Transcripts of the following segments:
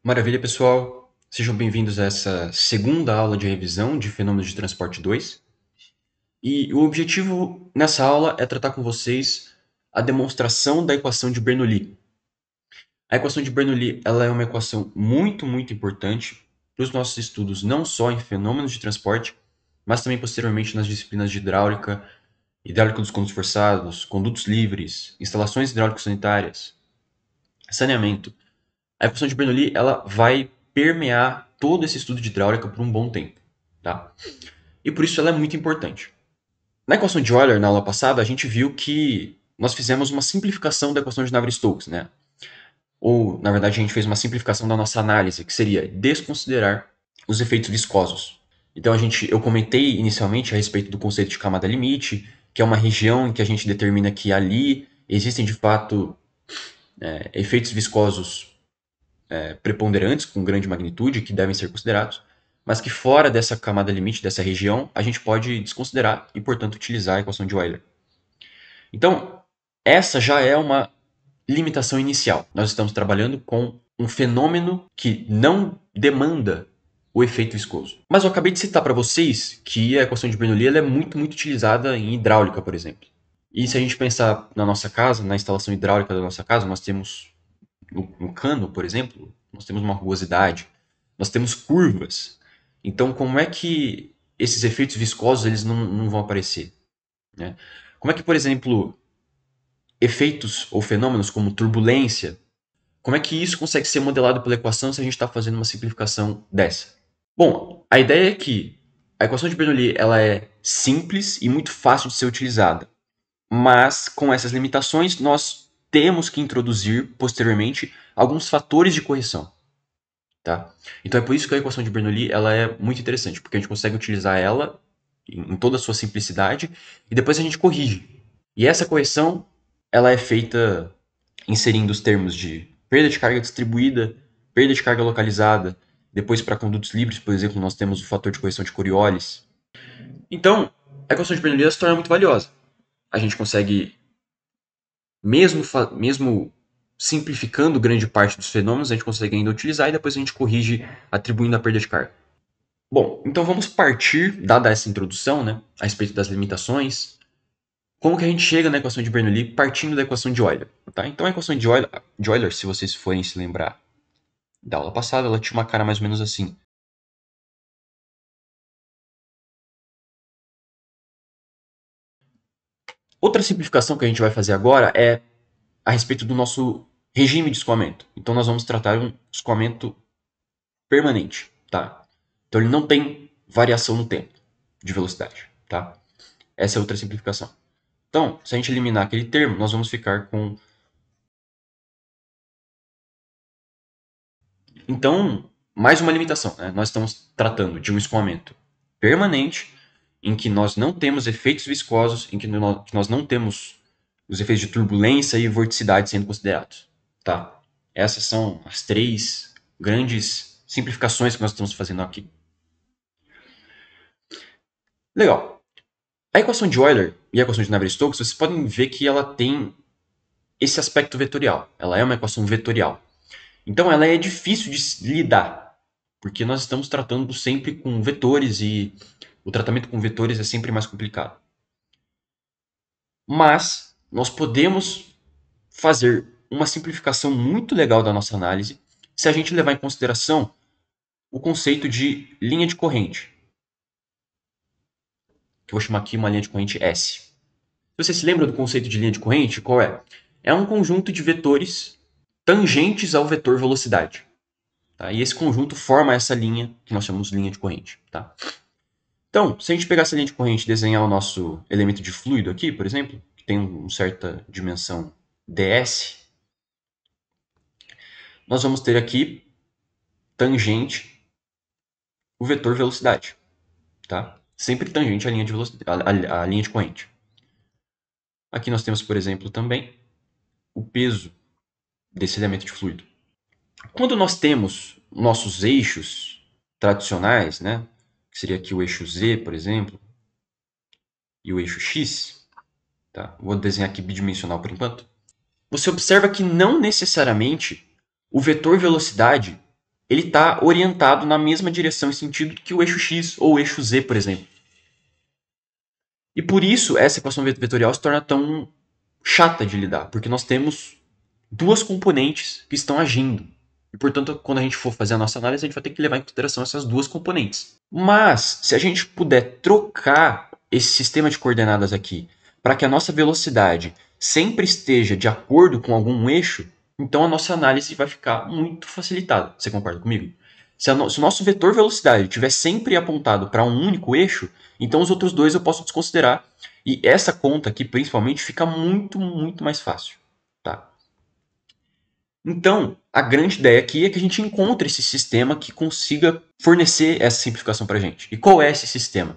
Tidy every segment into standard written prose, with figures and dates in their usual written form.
Maravilha, pessoal! Sejam bem-vindos a essa segunda aula de revisão de Fenômenos de Transporte 2. E o objetivo nessa aula é tratar com vocês a demonstração da equação de Bernoulli. A equação de Bernoulli ela é uma equação muito importante para os nossos estudos, não só em fenômenos de transporte, mas também posteriormente nas disciplinas de hidráulica, hidráulica dos condutos forçados, condutos livres, instalações hidráulicas sanitárias, saneamento. A equação de Bernoulli ela vai permear todo esse estudo de hidráulica por um bom tempo, tá? E por isso ela é muito importante. Na equação de Euler, na aula passada, a gente viu que nós fizemos uma simplificação da equação de Navier-Stokes, né? Ou, na verdade, a gente fez uma simplificação da nossa análise, que seria desconsiderar os efeitos viscosos. Então, eu comentei inicialmente a respeito do conceito de camada limite, que é uma região em que a gente determina que ali existem, de fato, efeitos viscosos preponderantes com grande magnitude que devem ser considerados, mas que fora dessa camada limite, dessa região, a gente pode desconsiderar e, portanto, utilizar a equação de Euler. Então, essa já é uma limitação inicial. Nós estamos trabalhando com um fenômeno que não demanda o efeito viscoso. Mas eu acabei de citar para vocês que a equação de Bernoulli ela é muito utilizada em hidráulica, por exemplo. E se a gente pensar na nossa casa, na instalação hidráulica da nossa casa, nós temos no cano, por exemplo, nós temos uma rugosidade, nós temos curvas. Então, como é que esses efeitos viscosos eles não vão aparecer? Né? Como é que, por exemplo, efeitos ou fenômenos como turbulência, como é que isso consegue ser modelado pela equação se a gente está fazendo uma simplificação dessa? Bom, a ideia é que a equação de Bernoulli ela é simples e muito fácil de ser utilizada, mas com essas limitações nós temos que introduzir posteriormente alguns fatores de correção. Tá? Então é por isso que a equação de Bernoulli ela é muito interessante, porque a gente consegue utilizar ela em toda a sua simplicidade e depois a gente corrige. E essa correção ela é feita inserindo os termos de perda de carga distribuída, perda de carga localizada, depois para condutos livres, por exemplo, nós temos o fator de correção de Coriolis. Então, a equação de Bernoulli se torna muito valiosa. A gente consegue, mesmo simplificando grande parte dos fenômenos, a gente consegue ainda utilizar e depois a gente corrige atribuindo a perda de carga. Bom, então vamos partir, dada essa introdução, né, a respeito das limitações, como que a gente chega na equação de Bernoulli partindo da equação de Euler. Tá? Então a equação de Euler, se vocês forem se lembrar da aula passada, ela tinha uma cara mais ou menos assim. Outra simplificação que a gente vai fazer agora é a respeito do nosso regime de escoamento. Então nós vamos tratar um escoamento permanente. Tá? Então ele não tem variação no tempo de velocidade. Tá? Essa é outra simplificação. Então, se a gente eliminar aquele termo, nós vamos ficar com... Então, mais uma limitação. Né? Nós estamos tratando de um escoamento permanente, em que nós não temos efeitos viscosos, em que nós não temos os efeitos de turbulência e vorticidade sendo considerados. Tá? Essas são as três grandes simplificações que nós estamos fazendo aqui. Legal. A equação de Euler e a equação de Navier-Stokes, vocês podem ver que ela tem esse aspecto vetorial. Ela é uma equação vetorial. Então ela é difícil de lidar, porque nós estamos tratando sempre com vetores e o tratamento com vetores é sempre mais complicado. Mas nós podemos fazer uma simplificação muito legal da nossa análise se a gente levar em consideração o conceito de linha de corrente, que eu vou chamar aqui uma linha de corrente S. Se você se lembra do conceito de linha de corrente, qual é? É um conjunto de vetores tangentes ao vetor velocidade. Tá? E esse conjunto forma essa linha que nós chamamos de linha de corrente. Tá? Então, se a gente pegar essa linha de corrente e desenhar o nosso elemento de fluido aqui, por exemplo, que tem uma certa dimensão ds, nós vamos ter aqui tangente o vetor velocidade. Tá? Sempre tangente à linha de, à linha de corrente. Aqui nós temos, por exemplo, também o peso desse elemento de fluido. Quando nós temos nossos eixos tradicionais, né, que seria aqui o eixo Z, por exemplo, e o eixo X, tá? Vou desenhar aqui bidimensional por enquanto. Você observa que não necessariamente o vetor velocidade ele está orientado na mesma direção e sentido que o eixo x ou o eixo z, por exemplo. E por isso essa equação vetorial se torna tão chata de lidar, porque nós temos duas componentes que estão agindo. E, portanto, quando a gente for fazer a nossa análise, a gente vai ter que levar em consideração essas duas componentes. Mas, se a gente puder trocar esse sistema de coordenadas aqui para que a nossa velocidade sempre esteja de acordo com algum eixo, então a nossa análise vai ficar muito facilitada. Você concorda comigo? Se o nosso vetor velocidade estiver sempre apontado para um único eixo, então os outros dois eu posso desconsiderar. E essa conta aqui, principalmente, fica muito, muito mais fácil. Tá? Então, a grande ideia aqui é que a gente encontre esse sistema que consiga fornecer essa simplificação para a gente. E qual é esse sistema?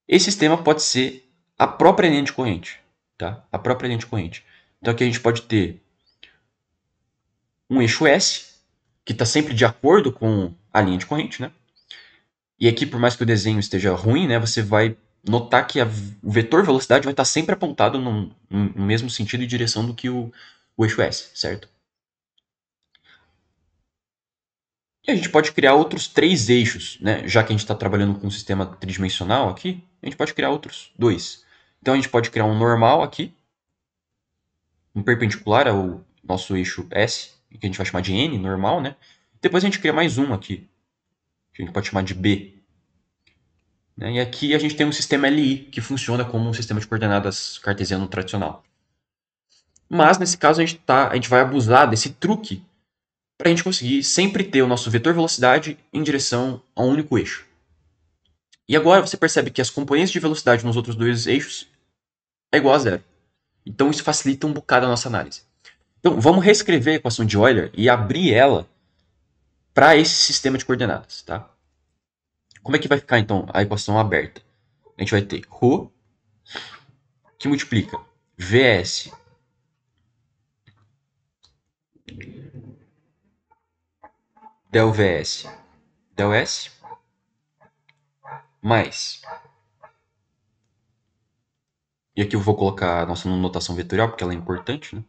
Esse sistema pode ser a própria linha de corrente. Tá? A própria linha de corrente. Então aqui a gente pode ter um eixo S, que está sempre de acordo com a linha de corrente, né? E aqui, por mais que o desenho esteja ruim, né, você vai notar que o vetor velocidade vai estar sempre apontado no mesmo sentido e direção do que o eixo S, certo? E a gente pode criar outros três eixos, né? Já que a gente está trabalhando com um sistema tridimensional aqui, a gente pode criar outros dois. Então a gente pode criar um normal aqui, um perpendicular ao nosso eixo S, que a gente vai chamar de N, normal, né? Depois a gente cria mais um aqui, que a gente pode chamar de B. Né? E aqui a gente tem um sistema LI, que funciona como um sistema de coordenadas cartesiano tradicional. Mas nesse caso a gente vai abusar desse truque para a gente conseguir sempre ter o nosso vetor velocidade em direção a um único eixo. E agora você percebe que as componentes de velocidade nos outros dois eixos é igual a zero. Então isso facilita um bocado a nossa análise. Então vamos reescrever a equação de Euler e abrir ela para esse sistema de coordenadas. Tá? Como é que vai ficar então a equação aberta? A gente vai ter ρ que multiplica Vs del Vs del S mais. E aqui eu vou colocar a nossa notação vetorial, porque ela é importante, né?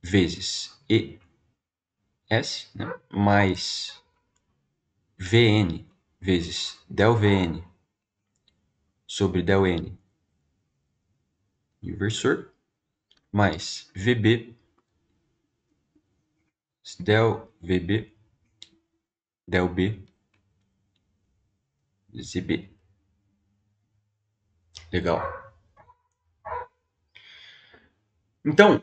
Vezes ES, né? Mais Vn vezes del Vn sobre del N inversor, mais VB del VB del B ZB. Legal. Então, o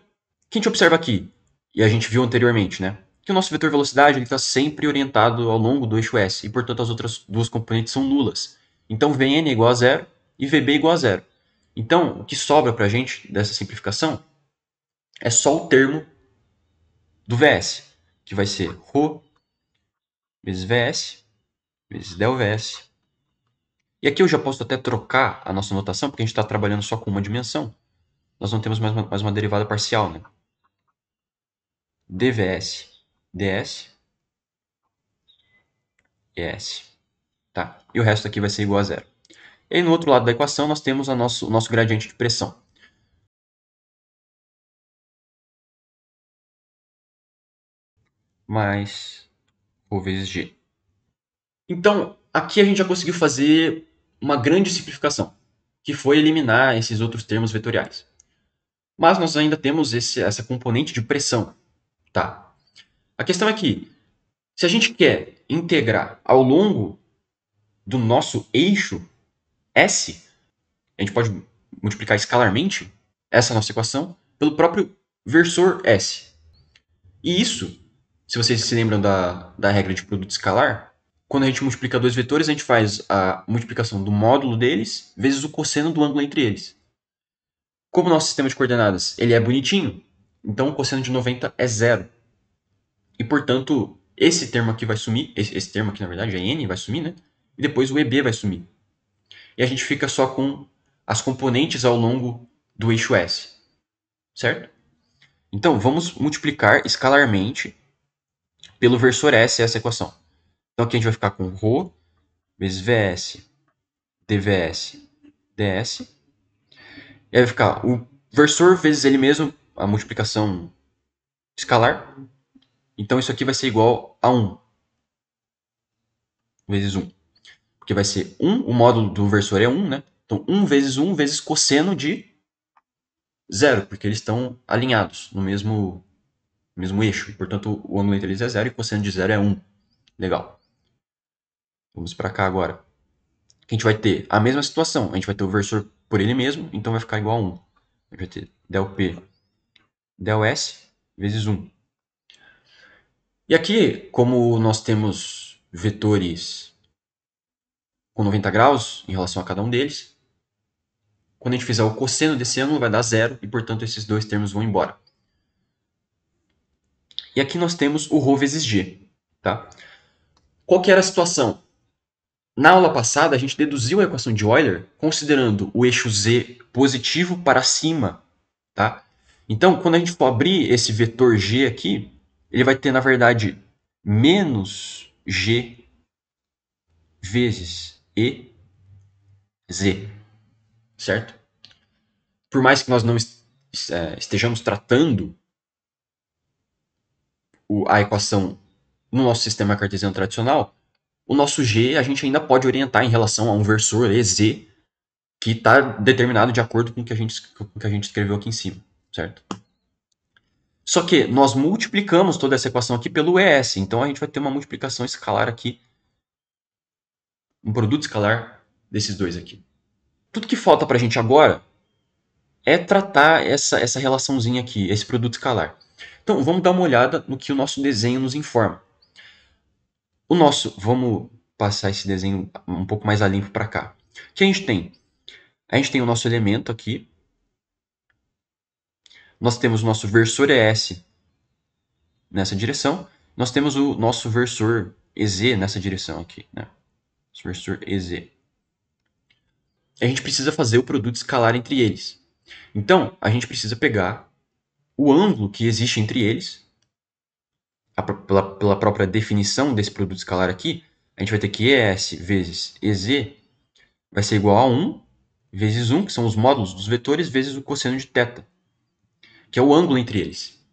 que a gente observa aqui, e a gente viu anteriormente, né? Que o nosso vetor velocidade está sempre orientado ao longo do eixo S, e portanto as outras duas componentes são nulas. Então Vn é igual a zero e Vb é igual a zero. Então, o que sobra para a gente dessa simplificação é só o termo do Vs, que vai ser ρ vezes Vs vezes del Vs. E aqui eu já posso até trocar a nossa notação, porque a gente está trabalhando só com uma dimensão. Nós não temos mais uma derivada parcial, né? dvs ds es. Tá? E o resto aqui vai ser igual a zero. E aí, no outro lado da equação, nós temos o nosso gradiente de pressão. Mais ρ vezes g. Então, aqui a gente já conseguiu fazer uma grande simplificação, que foi eliminar esses outros termos vetoriais. Mas nós ainda temos essa componente de pressão. Tá? A questão é que, se a gente quer integrar ao longo do nosso eixo S, a gente pode multiplicar escalarmente essa nossa equação pelo próprio versor S. E isso, se vocês se lembram da regra de produto escalar, quando a gente multiplica dois vetores, a gente faz a multiplicação do módulo deles vezes o cosseno do ângulo entre eles. Como o nosso sistema de coordenadas ele é bonitinho, então o cosseno de 90 é zero. E, portanto, esse termo aqui vai sumir, esse termo aqui, na verdade, é n, vai sumir, né? E depois o EB vai sumir. E a gente fica só com as componentes ao longo do eixo S. Certo? Então, vamos multiplicar escalarmente pelo versor S essa equação. Então, aqui a gente vai ficar com ρ vezes Vs dvs ds. E aí vai ficar o versor vezes ele mesmo, a multiplicação escalar. Então isso aqui vai ser igual a 1 vezes 1. Porque vai ser 1, o módulo do versor é 1, né? Então 1 vezes cosseno de 0, porque eles estão alinhados no mesmo eixo. Portanto, o ângulo entre eles é 0 e o cosseno de 0 é 1. Legal. Vamos para cá agora. A gente vai ter a mesma situação. A gente vai ter o versor por ele mesmo, então vai ficar igual a 1. A gente vai ter del P del S vezes 1. E aqui, como nós temos vetores com 90 graus em relação a cada um deles, quando a gente fizer o cosseno desse ângulo vai dar 0 e, portanto, esses dois termos vão embora. E aqui nós temos o ρ vezes g. Tá? Qual que era a situação? Na aula passada, a gente deduziu a equação de Euler considerando o eixo z positivo para cima. Tá? Então, quando a gente for abrir esse vetor g aqui, ele vai ter, na verdade, menos g vezes e z. Certo? Por mais que nós não estejamos tratando a equação no nosso sistema cartesiano tradicional, o nosso g a gente ainda pode orientar em relação a um versor EZ que está determinado de acordo com o que a gente escreveu aqui em cima, certo? Só que nós multiplicamos toda essa equação aqui pelo ES, então a gente vai ter uma multiplicação escalar aqui, um produto escalar desses dois aqui. Tudo que falta para a gente agora é tratar essa relaçãozinha aqui, esse produto escalar. Então vamos dar uma olhada no que o nosso desenho nos informa. Vamos passar esse desenho um pouco mais a limpo para cá. O que a gente tem? A gente tem o nosso elemento aqui. Nós temos o nosso versor ES nessa direção. Nós temos o nosso versor EZ nessa direção aqui. Né? Nosso versor EZ. A gente precisa fazer o produto escalar entre eles. Então, a gente precisa pegar o ângulo que existe entre eles. Pela própria definição desse produto escalar aqui, a gente vai ter que ES vezes EZ vai ser igual a 1 vezes 1, que são os módulos dos vetores, vezes o cosseno de θ, que é o ângulo entre eles.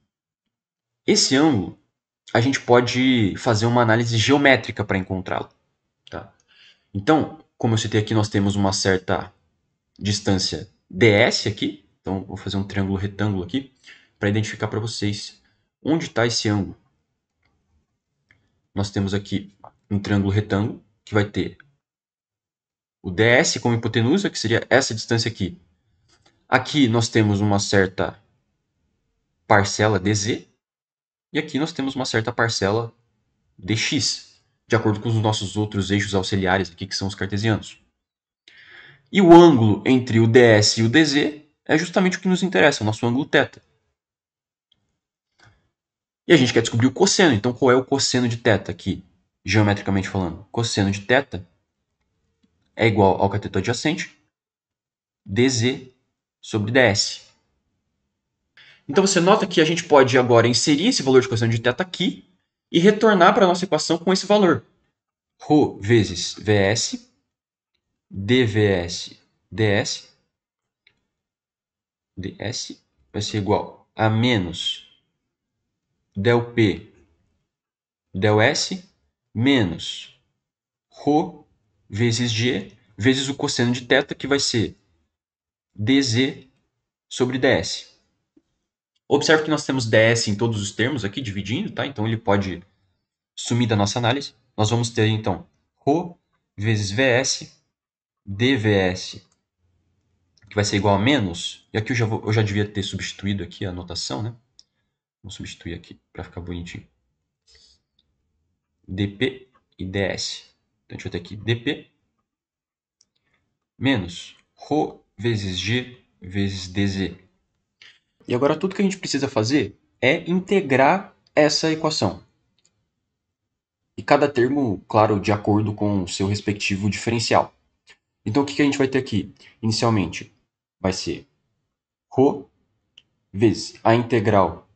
Esse ângulo, a gente pode fazer uma análise geométrica para encontrá-lo. Tá? Então, como eu citei aqui, nós temos uma certa distância ds aqui. Então, vou fazer um triângulo retângulo aqui para identificar para vocês onde está esse ângulo. Nós temos aqui um triângulo retângulo que vai ter o ds como hipotenusa, que seria essa distância aqui. Aqui nós temos uma certa parcela dz, e aqui nós temos uma certa parcela dx, de acordo com os nossos outros eixos auxiliares aqui, que são os cartesianos. E o ângulo entre o ds e o dz é justamente o que nos interessa, o nosso ângulo θ. E a gente quer descobrir o cosseno, então qual é o cosseno de θ aqui, geometricamente falando? Cosseno de θ é igual ao cateto adjacente, dz sobre ds. Então você nota que a gente pode agora inserir esse valor de cosseno de θ aqui e retornar para a nossa equação com esse valor. Ρ vezes Vs, dVs, ds vai ser igual a menos del P del S menos Ρ vezes G vezes o cosseno de θ, que vai ser dz sobre ds. Observe que nós temos ds em todos os termos aqui, dividindo, tá? Então ele pode sumir da nossa análise. Nós vamos ter, então, ρ vezes Vs dVs, que vai ser igual a menos, e aqui eu já devia ter substituído aqui a notação, né? Vou substituir aqui para ficar bonitinho. dp e ds. Então a gente vai ter aqui dp menos ρ vezes g vezes dz. E agora tudo que a gente precisa fazer é integrar essa equação. E cada termo, claro, de acordo com o seu respectivo diferencial. Então o que a gente vai ter aqui? Inicialmente vai ser ρ vezes a integral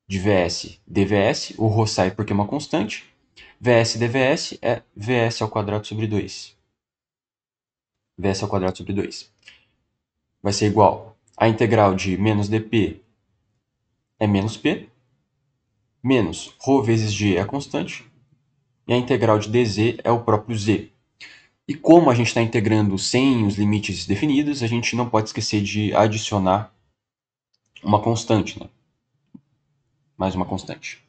de Vs dVs. O ρ sai porque é uma constante. Vs dVs é Vs ao quadrado sobre 2. Vs ao quadrado sobre 2. Vai ser igual a integral de menos dp é menos p. menos ρ vezes g é a constante, e a integral de dz é o próprio z. E como a gente está integrando sem os limites definidos, a gente não pode esquecer de adicionar uma constante, né? Mais uma constante.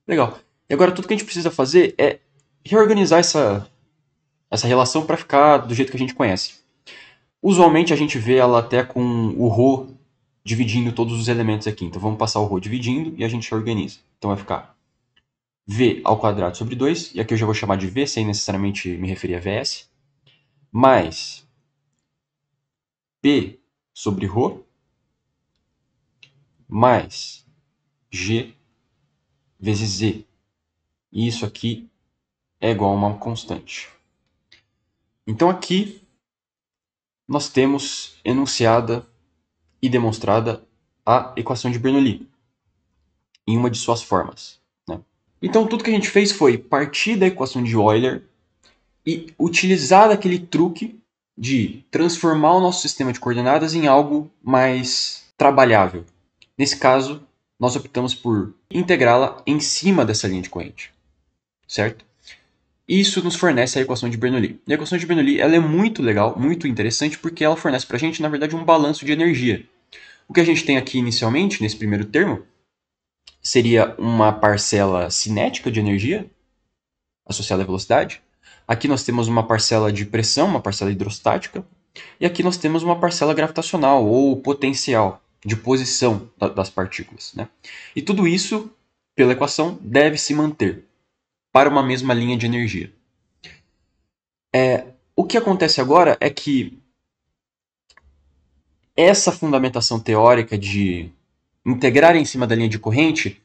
Legal. E agora tudo que a gente precisa fazer é reorganizar essa relação para ficar do jeito que a gente conhece. Usualmente a gente vê ela até com o ρ dividindo todos os elementos aqui. Então vamos passar o ρ dividindo e a gente organiza. Então vai ficar v ao quadrado sobre 2, e aqui eu já vou chamar de v sem necessariamente me referir a vs, mais p sobre ρ, mais g vezes z. E isso aqui é igual a uma constante. Então aqui nós temos enunciada e demonstrada a equação de Bernoulli em uma de suas formas, né? Então tudo que a gente fez foi partir da equação de Euler e utilizar aquele truque de transformar o nosso sistema de coordenadas em algo mais trabalhável. Nesse caso, nós optamos por integrá-la em cima dessa linha de corrente, certo? Isso nos fornece a equação de Bernoulli. E a equação de Bernoulli ela é muito legal, muito interessante, porque ela fornece para a gente, na verdade, um balanço de energia. O que a gente tem aqui inicialmente, nesse primeiro termo, seria uma parcela cinética de energia associada à velocidade. Aqui nós temos uma parcela de pressão, uma parcela hidrostática. E aqui nós temos uma parcela gravitacional, ou potencial, de posição das partículas, né? E tudo isso, pela equação, deve se manter para uma mesma linha de energia. O que acontece agora é que essa fundamentação teórica de integrar em cima da linha de corrente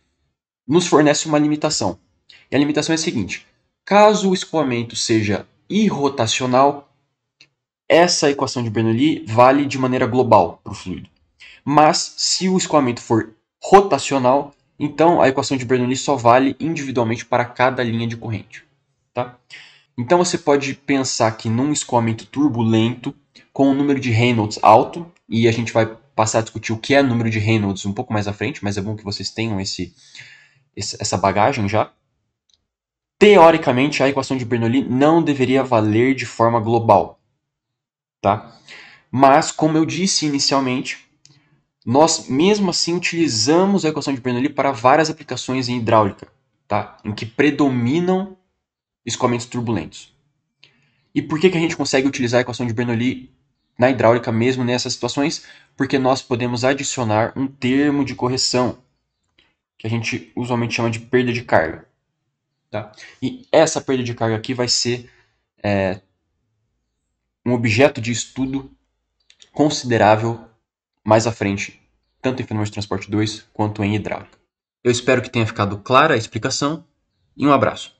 nos fornece uma limitação. E a limitação é a seguinte: caso o escoamento seja irrotacional, essa equação de Bernoulli vale de maneira global para o fluido. Mas se o escoamento for rotacional, então a equação de Bernoulli só vale individualmente para cada linha de corrente. Tá? Então você pode pensar que num escoamento turbulento, com um número de Reynolds alto, e a gente vai passar a discutir o que é número de Reynolds um pouco mais à frente, mas é bom que vocês tenham essa bagagem já. Teoricamente, a equação de Bernoulli não deveria valer de forma global. Tá? Mas, como eu disse inicialmente, nós mesmo assim utilizamos a equação de Bernoulli para várias aplicações em hidráulica, tá? Em que predominam escoamentos turbulentos. E por que a gente consegue utilizar a equação de Bernoulli na hidráulica mesmo nessas situações? Porque nós podemos adicionar um termo de correção, que a gente usualmente chama de perda de carga. Tá? E essa perda de carga aqui vai ser um objeto de estudo considerável mais à frente, tanto em fenômenos de transporte 2 quanto em hidráulica. Eu espero que tenha ficado clara a explicação e um abraço.